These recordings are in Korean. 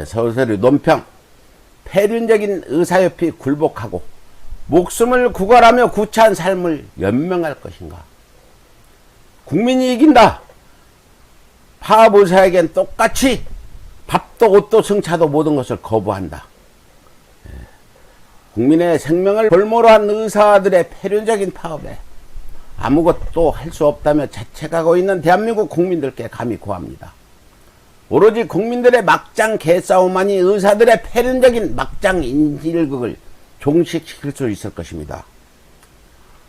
서서히 논평. 폐륜적인 의사협회 굴복하고 목숨을 구걸하며 구차한 삶을 연명할 것인가. 국민이 이긴다. 파업의사에겐 똑같이 밥도 옷도 승차도 모든 것을 거부한다. 국민의 생명을 볼모로 한 의사들의 폐륜적인 파업에 아무것도 할 수 없다며 자책하고 있는 대한민국 국민들께 감히 고합니다. 오로지 국민들의 막장 개싸움만이 의사들의 폐륜적인 막장 인질극을 종식시킬 수 있을 것입니다.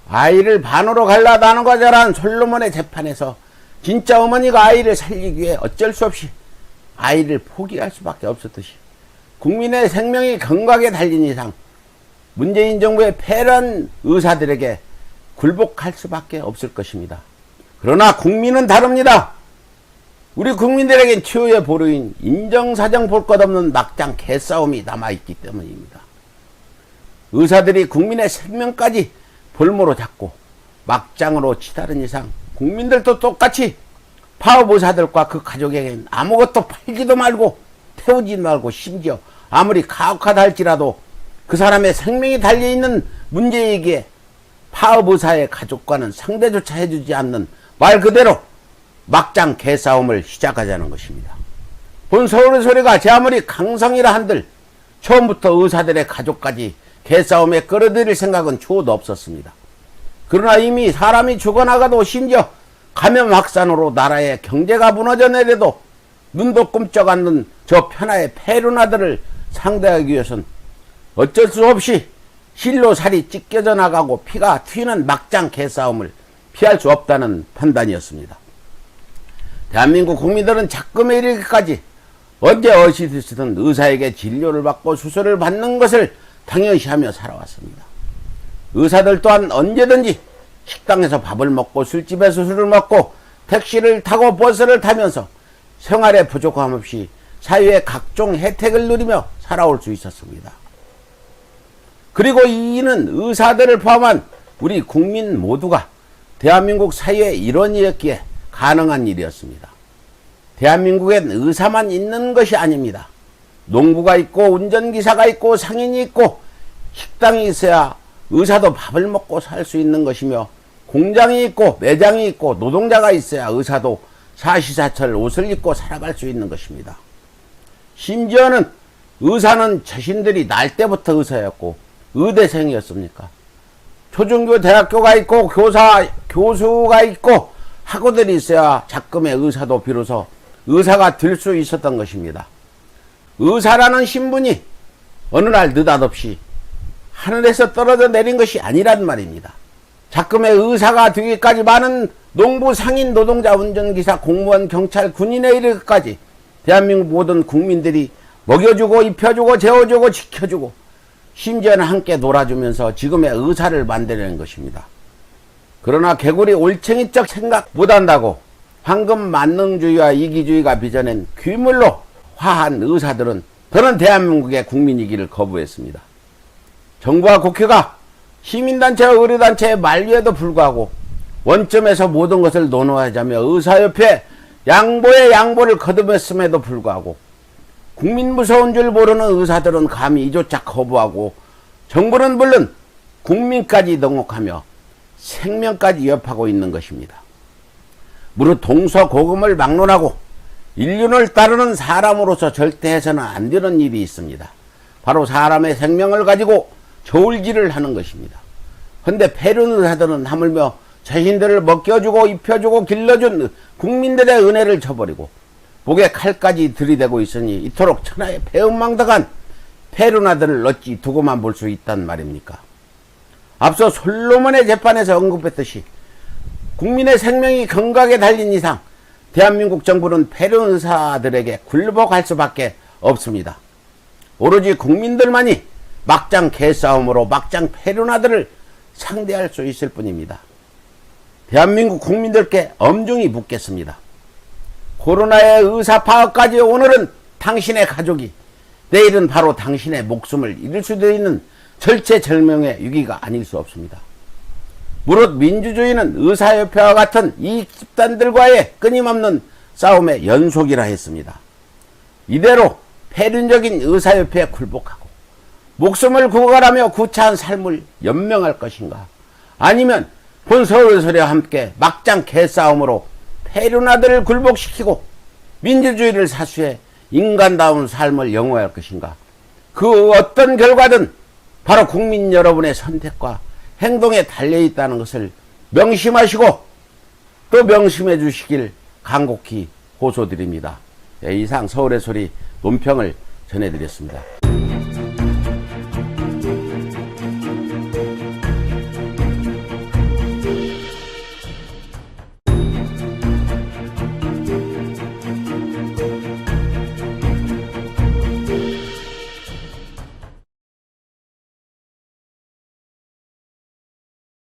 아이를 반으로 갈라 나누고 자란 솔로몬의 재판에서 진짜 어머니가 아이를 살리기 위해 어쩔 수 없이 아이를 포기할 수밖에 없었듯이 국민의 생명이 경각에 달린 이상 문재인 정부의 폐란 의사들에게 굴복할 수밖에 없을 것입니다. 그러나 국민은 다릅니다. 우리 국민들에겐 치유의 보루인 인정사정 볼 것 없는 막장 개싸움이 남아있기 때문입니다. 의사들이 국민의 생명까지 볼모로 잡고 막장으로 치달은 이상 국민들도 똑같이 파업의사들과 그 가족에겐 아무것도 팔지도 말고 태우지도 말고 심지어 아무리 가혹하다 할지라도 그 사람의 생명이 달려있는 문제이기에 파업의사의 가족과는 상대조차 해주지 않는 말 그대로 막장 개싸움을 시작하자는 것입니다. 본 서울의 소리가 제 아무리 강성이라 한들 처음부터 의사들의 가족까지 개싸움에 끌어들일 생각은 추호도 없었습니다. 그러나 이미 사람이 죽어나가도 심지어 감염 확산으로 나라의 경제가 무너져 내려도 눈도 끔쩍 않는 저 편하의 폐륜아들을 상대하기 위해선 어쩔 수 없이 실로 살이 찢겨져 나가고 피가 튀는 막장 개싸움을 피할 수 없다는 판단이었습니다. 대한민국 국민들은 작금에 이르기까지 언제 어디서든 의사에게 진료를 받고 수술을 받는 것을 당연시하며 살아왔습니다. 의사들 또한 언제든지 식당에서 밥을 먹고 술집에서 술을 먹고 택시를 타고 버스를 타면서 생활에 부족함 없이 사회의 각종 혜택을 누리며 살아올 수 있었습니다. 그리고 이는 의사들을 포함한 우리 국민 모두가 대한민국 사회의 일원이었기에 가능한 일이었습니다. 대한민국엔 의사만 있는 것이 아닙니다. 농부가 있고 운전기사가 있고 상인이 있고 식당이 있어야 의사도 밥을 먹고 살 수 있는 것이며 공장이 있고 매장이 있고 노동자가 있어야 의사도 사시사철 옷을 입고 살아갈 수 있는 것입니다. 심지어는 의사는 자신들이 날 때부터 의사였고 의대생이었습니까? 초중고 대학교가 있고 교수가 있고 학우들이 있어야 작금의 의사도 비로소 의사가 될 수 있었던 것입니다. 의사라는 신분이 어느 날 느닷없이 하늘에서 떨어져 내린 것이 아니란 말입니다. 작금의 의사가 되기까지 많은 농부, 상인, 노동자, 운전기사, 공무원, 경찰, 군인에 이르기까지 대한민국 모든 국민들이 먹여주고 입혀주고 재워주고 지켜주고 심지어는 함께 놀아주면서 지금의 의사를 만들어낸 것입니다. 그러나 개구리 올챙이적 생각 못한다고 황금 만능주의와 이기주의가 빚어낸 귀물로 화한 의사들은 저는 대한민국의 국민이기를 거부했습니다. 정부와 국회가 시민단체와 의료단체의 만류에도 불구하고 원점에서 모든 것을 논의하자며 의사협회 양보에 양보를 거듭했음에도 불구하고 국민 무서운 줄 모르는 의사들은 감히 이조차 거부하고 정부는 물론 국민까지 농옥하며 생명까지 위협하고 있는 것입니다. 무릇 동서고금을 막론하고 인륜을 따르는 사람으로서 절대 해서는 안 되는 일이 있습니다. 바로 사람의 생명을 가지고 저울질을 하는 것입니다. 그런데 폐륜 의사들은 하물며 자신들을 먹여주고 입혀주고 길러준 국민들의 은혜를 저버리고 목에 칼까지 들이대고 있으니 이토록 천하의 배은망덕한 폐륜아들을 어찌 두고만 볼 수 있단 말입니까? 앞서 솔로몬의 재판에서 언급했듯이 국민의 생명이 경각에 달린 이상 대한민국 정부는 폐륜 의사들에게 굴복할 수밖에 없습니다. 오로지 국민들만이 막장 개싸움으로 막장 폐륜아들을 상대할 수 있을 뿐입니다. 대한민국 국민들께 엄중히 묻겠습니다. 코로나의 의사파업까지 오늘은 당신의 가족이, 내일은 바로 당신의 목숨을 잃을 수도 있는 절체절명의 위기가 아닐 수 없습니다. 무릇 민주주의는 의사협회와 같은 이익 집단들과의 끊임없는 싸움의 연속이라 했습니다. 이대로 폐륜적인 의사협회에 굴복하고 목숨을 구걸하며 구차한 삶을 연명할 것인가? 아니면 본 서울소리와 함께 막장 개싸움으로 폐륜아들을 굴복시키고 민주주의를 사수해 인간다운 삶을 영위할 것인가? 그 어떤 결과든 바로 국민 여러분의 선택과 행동에 달려있다는 것을 명심하시고 또 명심해 주시길 간곡히 호소드립니다. 이상 서울의 소리 논평을 전해드렸습니다.